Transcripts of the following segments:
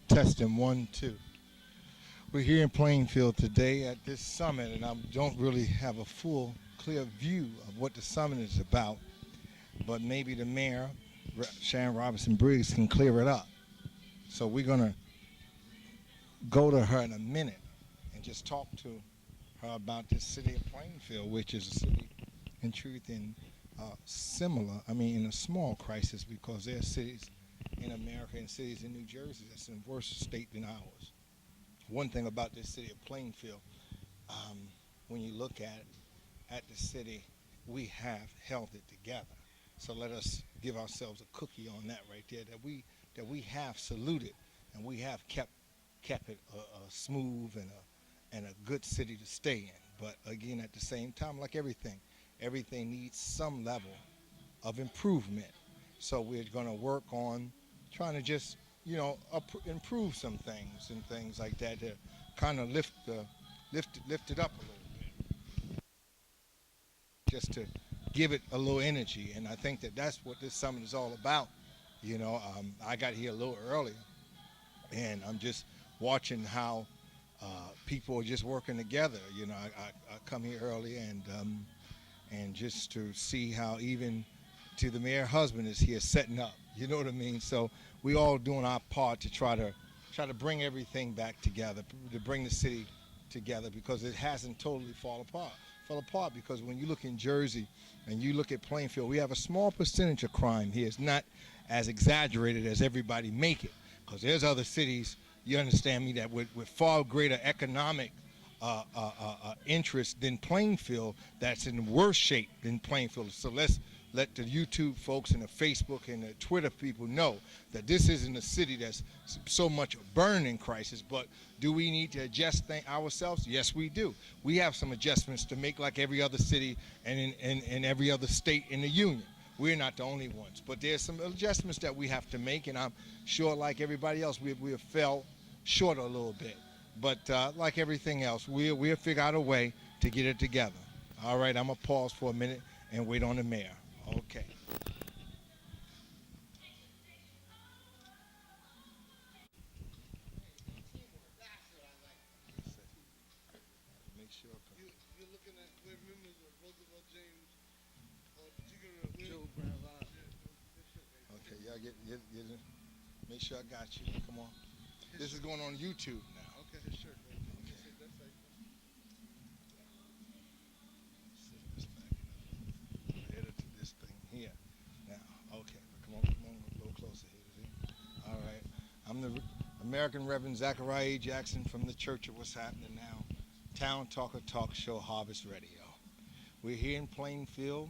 Testing 1, 2. We're here in Plainfield today at this summit, and I don't really have a full, clear view of what the summit is about, but maybe the mayor, Sharon Robinson Briggs, can clear it up. So we're going to go to her in a minute and just talk to her about this city of Plainfield, which is a city, in truth, in in a small crisis, because there are cities in America and cities in New Jersey that's in a worse state than ours. One thing about this city of Plainfield, when you look at the city, we have held it together. So let us give ourselves a cookie on that right there, that we have saluted and we have kept it a smooth and a good city to stay in. But again, at the same time, like everything needs some level of improvement. So we're going to work on trying to just, improve some things and things like that to kind of lift it up a little bit, just to give it a little energy. And I think that's what this summit is all about. I got here a little earlier, and I'm just watching how people are just working together. I come here early and just to see how even to the mayor's husband is here setting up. You know what I mean? So we all doing our part to try to bring everything back together, to bring the city together, because it hasn't totally fell apart because when you look in Jersey and you look at Plainfield, we have a small percentage of crime here. It's not as exaggerated as everybody make it, because there's other cities, you understand me, that with far greater economic interest than Plainfield, that's in worse shape than Plainfield. So let's let the YouTube folks and the Facebook and the Twitter people know that this isn't a city that's so much a burning crisis. But do we need to adjust ourselves? Yes, we do. We have some adjustments to make, like every other city and in every other state in the union. We're not the only ones, but there's some adjustments that we have to make, and I'm sure, like everybody else, we have fell short a little bit. But like everything else, we'll figure out a way to get it together. All right, I'm going to pause for a minute and wait on the mayor. Okay. Make sure. You're looking at we're members of Roosevelt James or Joe Brown. Okay, y'all get make sure I got you. Come on. This is going on YouTube now. Okay, his shirt. Okay. That's right. Edit this thing here. Now, okay. Come on a little closer here. See? All right. I'm the American Reverend Zachariah A. Jackson from the Church of What's Happening Now, Town Talker Talk Show, Harvest Radio. We're here in Plainfield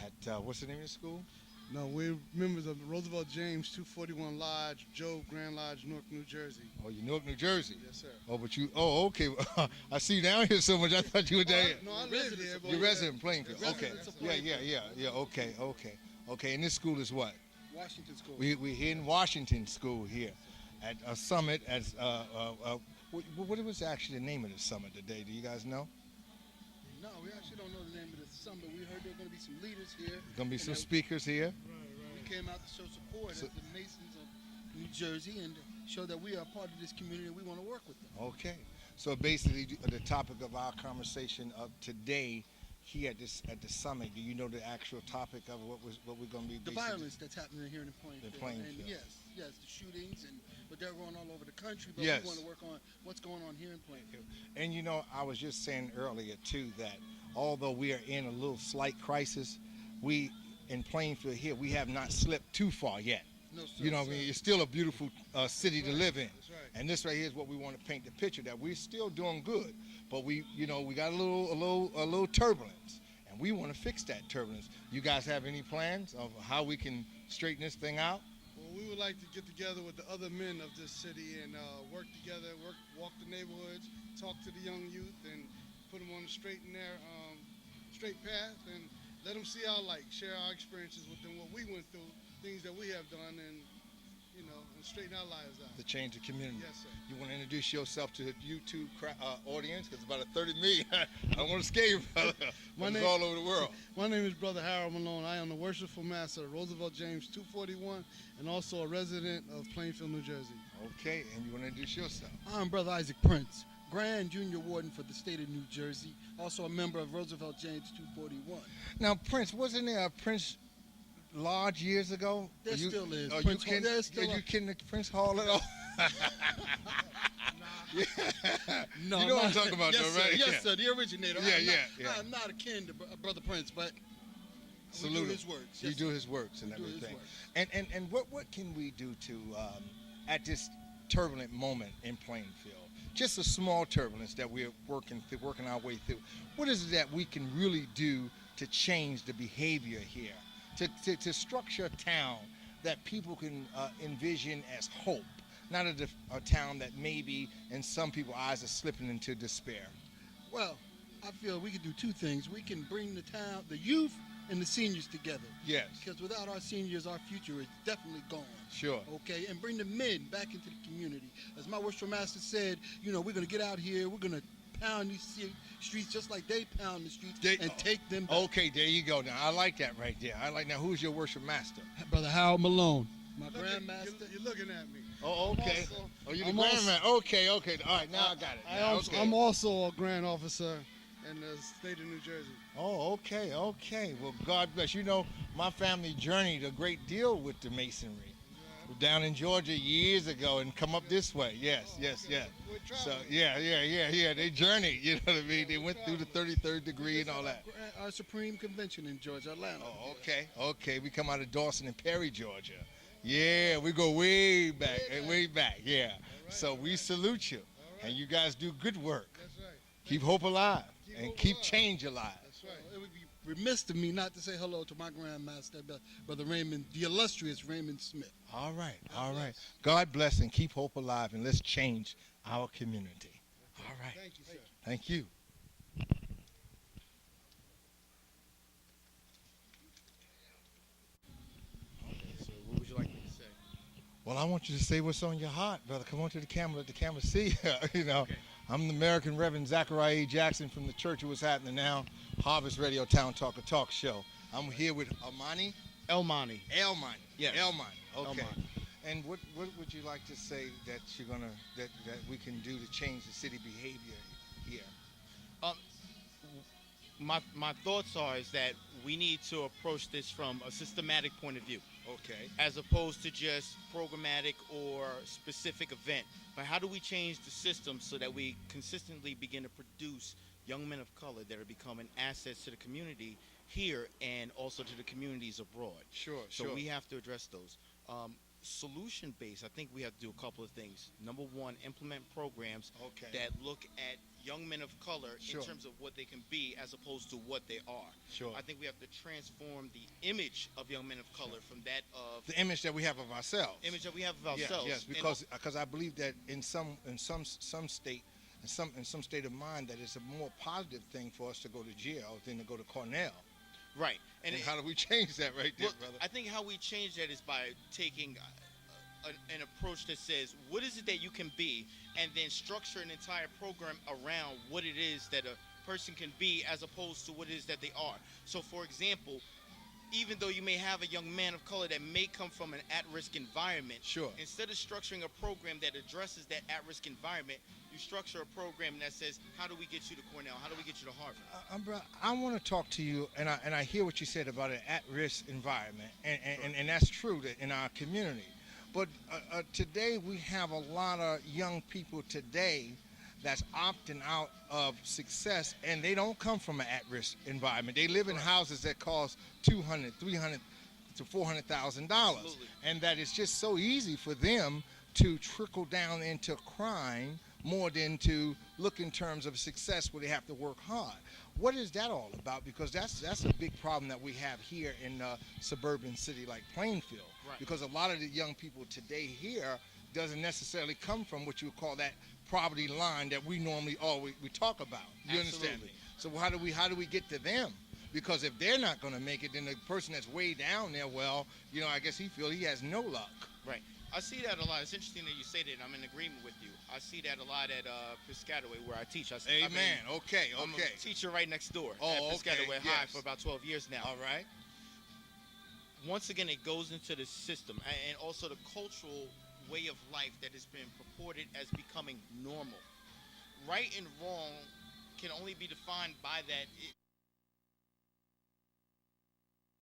at what's the name of the school? No, we're members of the Roosevelt James 241 Lodge, Joe Grand Lodge, Newark, New Jersey. Oh, you're Newark, New Jersey? Yes, sir. Oh, but you, okay. I see down here so much. I thought you were down here. No, I live here. You're resident in Plainfield. Okay. Plainfield. Yeah. Okay. And this school is what? Washington School. We're here in Washington School here at a summit. What was actually the name of the summit today? Do you guys know? No, we actually don't know the name of the summit. We heard there are going to be some leaders here. There's going to be some speakers here. We came out to show support as the Masons of New Jersey and show that we are part of this community and we want to work with them. Okay. So basically, the topic of our conversation of today here at the summit, do you know the actual topic of what we're going to be? The violence that's happening here in Plainfield. And yes, the shootings, but they're going all over the country. But yes, we want to work on what's going on here in Plainfield. And I was just saying earlier too that although we are in a little slight crisis, we in Plainfield here we have not slipped too far yet. No, sir, I mean, it's still a beautiful city to live in. That's right. And this right here is what we want to paint the picture, that we're still doing good, but we got a little turbulence, and we want to fix that turbulence. You guys have any plans of how we can straighten this thing out? Well, we would like to get together with the other men of this city and work together, walk the neighborhoods, talk to the young youth, and put them on the straight path, and let them see our light, share our experiences with them, what we went through, things that we have done, and straighten our lives out. To change the community. Yes, sir. You want to introduce yourself to the YouTube audience? Because it's about a 30 million. I don't want to scare you, brother. It's all over the world. My name is Brother Harold Malone. I am the worshipful master of Roosevelt James 241 and also a resident of Plainfield, New Jersey. Okay, and you want to introduce yourself? I'm Brother Isaac Prince, Grand Junior Warden for the state of New Jersey, also a member of Roosevelt James 241. Now, Prince, wasn't there a Prince Lodge years ago? There still is. Are Prince you kidding? Hall, still Are you kidding the Prince Hall at all? Yeah. No, you know what I'm talking about, yes, though, right? Sir, yes, sir, the originator. Yeah. I'm not akin to Brother Prince, but we Salute do him. his works. You Yes, do sir. his works and We do his everything. works. And what can we do to, at this turbulent moment in Plainfield, just a small turbulence that we're working our way through, what is it that we can really do to change the behavior here, to structure a town that people can envision as hope, not a town that maybe in some people's eyes are slipping into despair? Well, I feel we can do two things. We can bring the town, the youth, and the seniors together. Yes. Because without our seniors, our future is definitely gone. Sure. Okay, and bring the men back into the community. As my worshipful master said, we're going to get out here, we're going to pound these streets just like they pound the streets and take them back. Okay, there you go. Now, I like that right there. Now, who's your worship master? Brother Harold Malone, my grandmaster. You're looking at me. Oh, okay. You're the I'm grandman. Okay. All right, now I got it. I'm also a grand officer in the state of New Jersey. Oh, okay. Well, God bless. You know, my family journeyed a great deal with the masonry. Down in Georgia years ago and come up this way. Yes. So, yeah. They journeyed, you know what I mean? They went through the 33rd degree and all that. Our Supreme Convention in Georgia, Atlanta. Oh, okay. We come out of Dawson and Perry, Georgia. Yeah, we go way back, yeah. So we salute you, and you guys do good work. That's right. Keep hope alive and keep change alive. That's right. It would be remiss of me not to say hello to my grandmaster, Brother Raymond, the illustrious Raymond Smith. All right. God bless and keep hope alive, and let's change our community. All right. Thank you, sir. Thank you. So what would you like me to say? Well, I want you to say what's on your heart, brother. Come on to the camera, let the camera see. Okay. I'm the American Reverend Zachariah E. Jackson from the Church of What's Happening Now, Harvest Radio Town Talker Talk Show. I'm here with Elmani. Elmani. Yes. Elmani. Okay. Elmani. And what would you like to say that that we can do to change the city behavior here? My thoughts are is that we need to approach this from a systematic point of view, Okay. as opposed to just programmatic or specific event. But how do we change the system so that we consistently begin to produce young men of color that are becoming assets to the community here and also to the communities abroad? Sure. So we have to address those. Solution based, I think we have to do a couple of things. Number one, implement programs that look at young men of color in terms of what they can be as opposed to what they are. Sure. I think we have to transform the image of young men of color from that of The image that we have of ourselves. image that we have of ourselves. Yes, because I believe that in some state of mind that it's a more positive thing for us to go to jail than to go to Cornell. Right. And how do we change that right there, Well, brother? I think how we change that is by taking an approach that says, what is it that you can be, and then structure an entire program around what it is that a person can be as opposed to what it is that they are. So, for example, even though you may have a young man of color that may come from an at-risk environment, Sure. instead of structuring a program that addresses that at-risk environment, you structure a program that says, how do we get you to Cornell? How do we get you to Harvard? I want to talk to you, and I hear what you said about an at-risk environment, and that's true in our community. But today we have a lot of young people today that's opting out of success, and they don't come from an at-risk environment. They live in houses that cost $200,000, $300,000 to $400,000, and that it's just so easy for them to trickle down into crime more than to look in terms of success where they have to work hard. What is that all about? Because that's a big problem that we have here in a suburban city like Plainfield. Right. Because a lot of the young people today here doesn't necessarily come from what you would call that poverty line that we normally we talk about. You understand me? So how do we get to them? Because if they're not going to make it, then the person that's way down there, well, I guess he feels he has no luck. Right. I see that a lot. It's interesting that you say that. I'm in agreement with you. I see that a lot at Piscataway where I teach. Amen. Okay. I'm a teacher right next door at Piscataway High for about 12 years now. All right. Once again, it goes into the system and also the cultural way of life that has been purported as becoming normal. Right and wrong can only be defined by that.